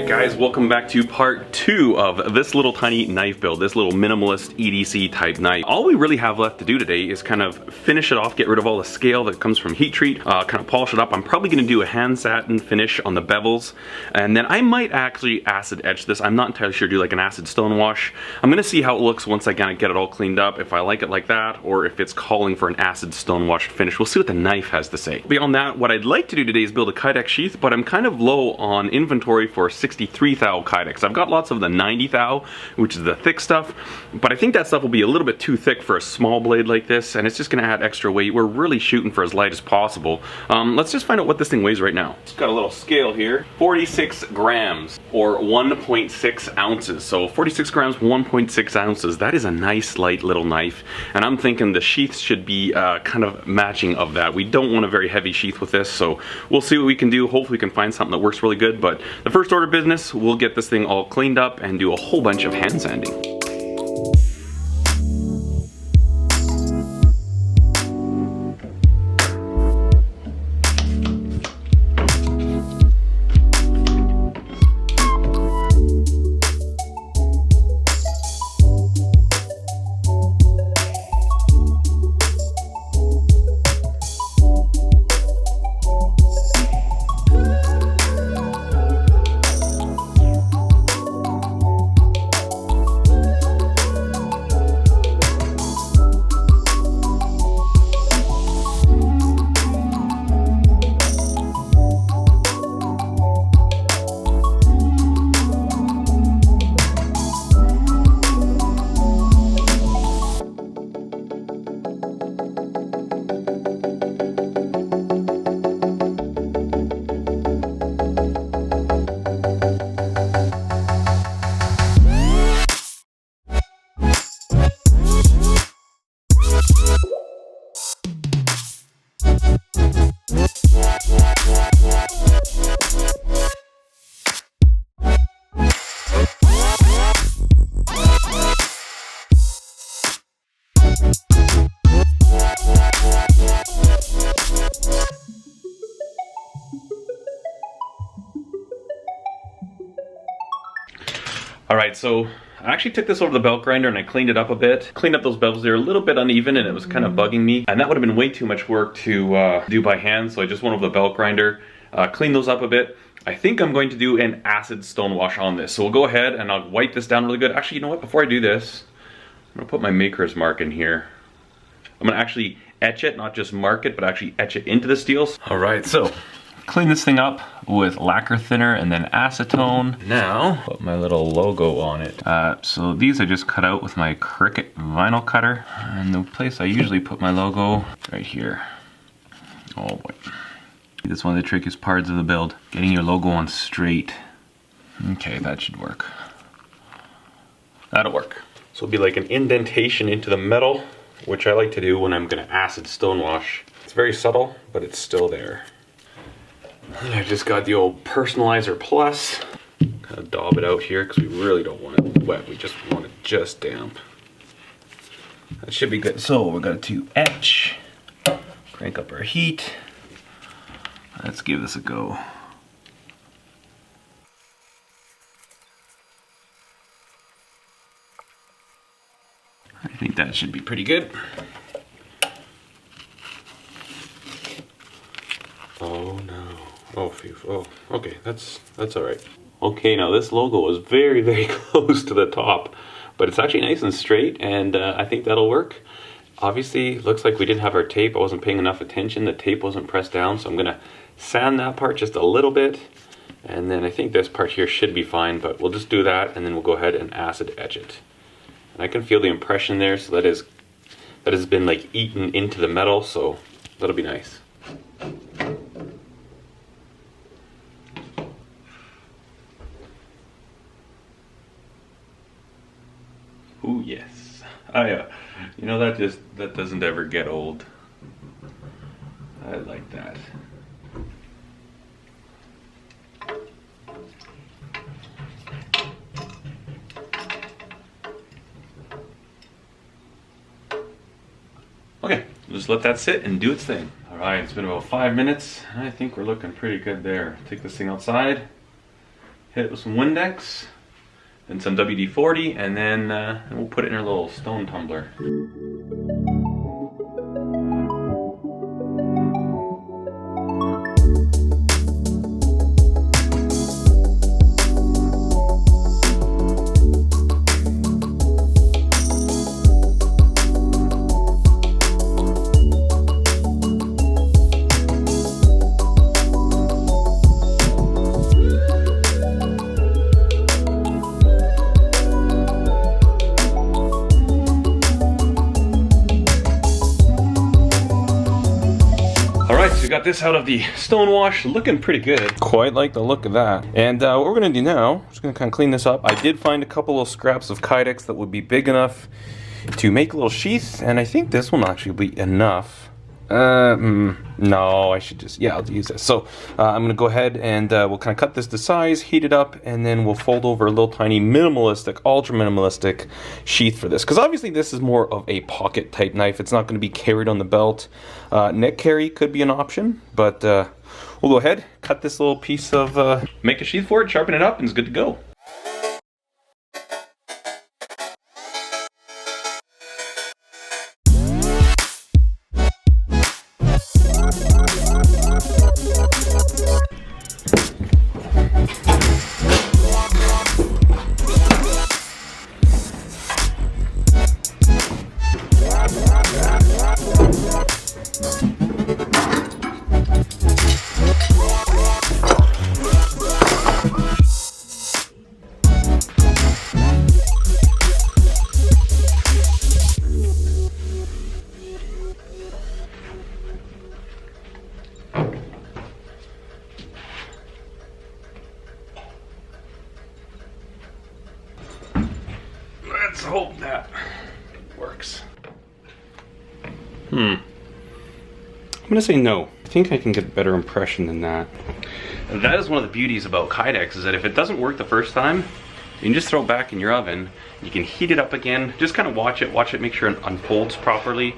guys, welcome back to part 2 of this little tiny knife build, this little minimalist EDC type knife. All we really have left to do today is kind of finish it off, get rid of all the scale that comes from heat treat, kind of polish it up. I'm probably going to do a hand satin finish on the bevels, and then I might actually acid etch this. I'm not entirely sure, do like an acid stone wash. I'm going to see how it looks once I kind of get it all cleaned up, if I like it like that, or if it's calling for an acid stone wash finish. We'll see what the knife has to say. Beyond that, what I'd like to do today is build a Kydex sheath, but I'm kind of low on inventory for 63 thou Kydex. I've got lots of the 90 thou, which is the thick stuff, but I think that stuff will be a little bit too thick for a small blade like this, and it's just going to add extra weight. We're really shooting for as light as possible. Let's just find out what this thing weighs right now. It's got a little scale here. 46 grams, or 1.6 ounces. So 46 grams, 1.6 ounces. That is a nice light little knife, and I'm thinking the sheath should be kind of matching of that. We don't want a very heavy sheath with this, so we'll see what we can do. Hopefully we can find something that works really good, but the first order of business, we'll get this thing all cleaned up and do a whole bunch of hand sanding. Alright, so I actually took this over the belt grinder and I cleaned it up a bit. Cleaned up those bevels. They were a little bit uneven and it was kind of bugging me. And that would have been way too much work to do by hand, so I just went over the belt grinder, cleaned those up a bit. I think I'm going to do an acid stone wash on this. So we'll go ahead and I'll wipe this down really good. Actually, you know what? Before I do this, I'm gonna put my maker's mark in here. I'm gonna actually etch it, not just mark it, but actually etch it into the steels. Alright, so clean this thing up with lacquer thinner and then acetone. Now, put my little logo on it. So these I just cut out with my Cricut vinyl cutter. And the place I usually put my logo, right here. Oh boy. That's one of the trickiest parts of the build, getting your logo on straight. Okay, that should work. That'll work. So it'll be like an indentation into the metal, which I like to do when I'm gonna acid stone wash. It's very subtle, but it's still there. And I just got the old Personalizer Plus. Kind of daub it out here because we really don't want it wet. We just want it just damp. That should be good. So we're going to etch, crank up our heat. Let's give this a go. I think that should be pretty good. Oh no. Oh, phew. Oh, okay, that's all right. Okay, now this logo is very, very close to the top, but it's actually nice and straight, and I think that'll work. Obviously, looks like we didn't have our tape. I wasn't paying enough attention. The tape wasn't pressed down, so I'm gonna sand that part just a little bit, and then I think this part here should be fine, but we'll just do that, and then we'll go ahead and acid etch it. And I can feel the impression there, so that has been like eaten into the metal, so that'll be nice. Ooh, yes. You know, that doesn't ever get old. I like that. Okay, just let that sit and do its thing. All right, it's been about 5 minutes. I think we're looking pretty good there. Take this thing outside, hit it with some Windex and some WD-40, and then we'll put it in our little stone tumbler. We got this out of the stone wash, looking pretty good. Quite like the look of that. And what we're gonna do now, just gonna kind of clean this up. I did find a couple of scraps of Kydex that would be big enough to make a little sheath, and I think this will actually be enough. No, I should just, yeah, I'll use this. So I'm gonna go ahead and we'll kind of cut this to size, heat it up, and then we'll fold over a little tiny minimalistic, ultra minimalistic sheath for this. Because obviously this is more of a pocket type knife. It's not gonna be carried on the belt. Neck carry could be an option, but we'll go ahead, cut this little piece of, make a sheath for it, sharpen it up, and it's good to go. Let's hope that works. I'm gonna say no. I think I can get a better impression than that. That is one of the beauties about Kydex, is that if it doesn't work the first time, you can just throw it back in your oven. You can heat it up again. Just kind of watch it, make sure it unfolds properly.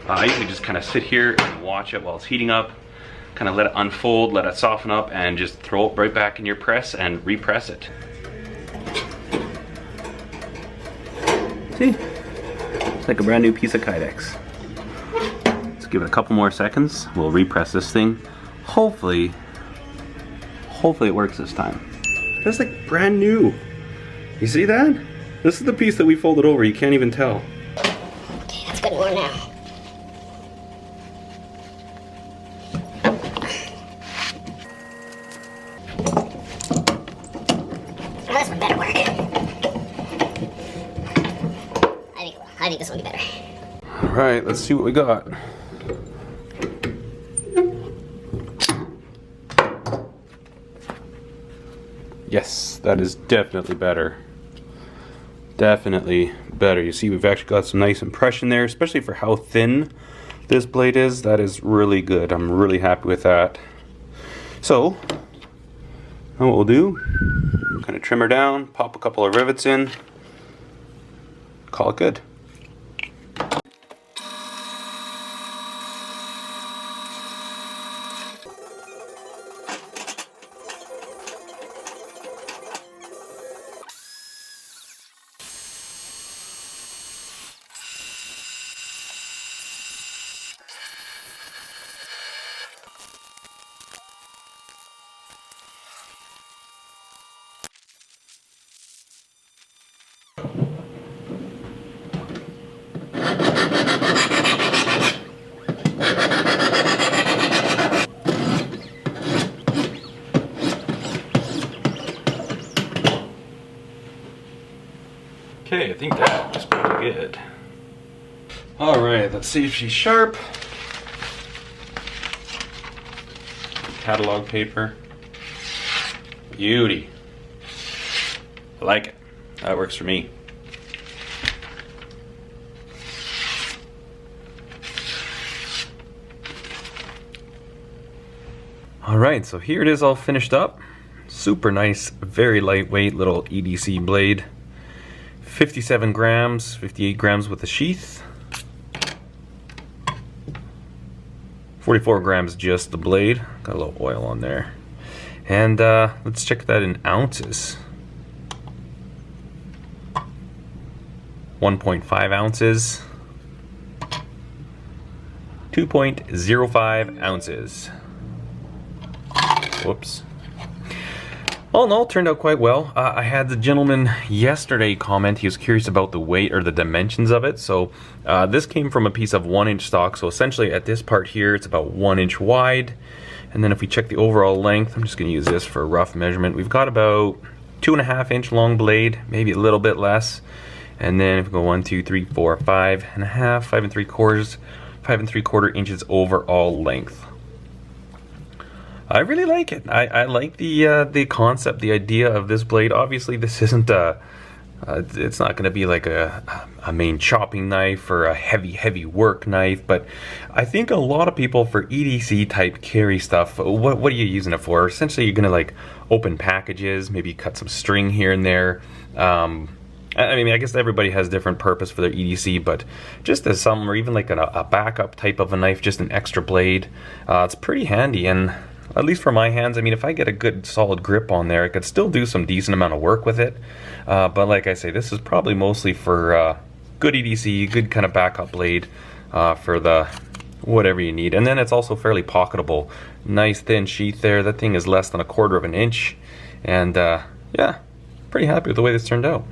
I usually just kind of sit here and watch it while it's heating up, kind of let it unfold, let it soften up, and just throw it right back in your press and repress it. See? It's like a brand new piece of Kydex. Let's give it a couple more seconds. We'll repress this thing. Hopefully it works this time. That's like brand new. You see that? This is the piece that we folded over. You can't even tell. Okay, that's good more now. Oh, this one better work. I think this one will be better. All right, let's see what we got. Yes, that is definitely better. Definitely better. You see, we've actually got some nice impression there, especially for how thin this blade is. That is really good. I'm really happy with that. So, now what we'll do, kind of trim her down, pop a couple of rivets in, call it good. Okay, I think that looks pretty good. All right, let's see if she's sharp. Catalog paper. Beauty. I like it. That works for me. All right, so here it is all finished up. Super nice, very lightweight little EDC blade. 57 grams, 58 grams with the sheath. 44 grams just the blade. Got a little oil on there. And let's check that in ounces. 1.5 ounces. 2.05 ounces. Whoops. All in all, turned out quite well. I had the gentleman yesterday comment. He was curious about the weight or the dimensions of it. So this came from a piece of 1-inch stock. So essentially at this part here, it's about 1 inch wide. And then if we check the overall length, I'm just going to use this for a rough measurement. We've got about 2.5 inch long blade, maybe a little bit less. And then if we go 1, 2, 3, 4, 5.5, 5 3/4, 5 3/4 inches overall length. I really like it. I like the concept, the idea of this blade. Obviously, this isn't it's not going to be like a main chopping knife or a heavy work knife, but I think a lot of people for EDC type carry stuff, what are you using it for? Essentially, you're going to like open packages, maybe cut some string here and there. I mean, I guess everybody has different purpose for their EDC, but just as some, or even like a backup type of a knife, just an extra blade, it's pretty handy. And at least for my hands, I mean, if I get a good solid grip on there, I could still do some decent amount of work with it. But like I say, this is probably mostly for good EDC, good kind of backup blade for the whatever you need. And then it's also fairly pocketable. Nice thin sheath there. That thing is less than 1/4 inch. And yeah, pretty happy with the way this turned out.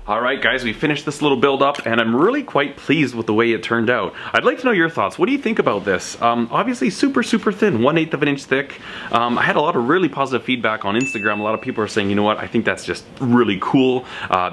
Alright guys, we finished this little build up and I'm really quite pleased with the way it turned out. I'd like to know your thoughts. What do you think about this? Obviously super thin, 1/8 of an inch thick. I had a lot of really positive feedback on Instagram. A lot of people are saying, you know what, I think that's just really cool.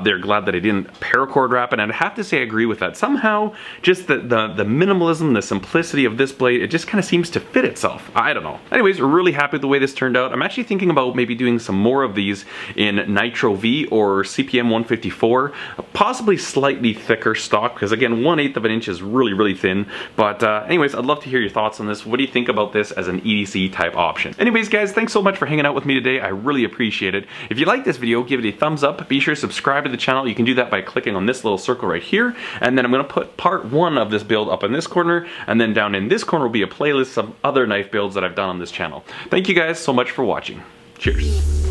They're glad that I didn't paracord wrap it, and I'd have to say I agree with that. Somehow, just the minimalism, the simplicity of this blade, it just kind of seems to fit itself. I don't know. Anyways, we're really happy with the way this turned out. I'm actually thinking about maybe doing some more of these in Nitro V or CPM 154. Possibly slightly thicker stock, because again 1/8 of an inch is really thin. But anyways, I'd love to hear your thoughts on this. What do you think about this as an EDC type option? Anyways guys, thanks so much for hanging out with me today. I really appreciate it. If you like this video, give it a thumbs up. Be sure to subscribe to the channel. You can do that by clicking on this little circle right here, and then I'm going to put part 1 of this build up in this corner, and then down in this corner will be a playlist of other knife builds that I've done on this channel. Thank you guys so much for watching. Cheers.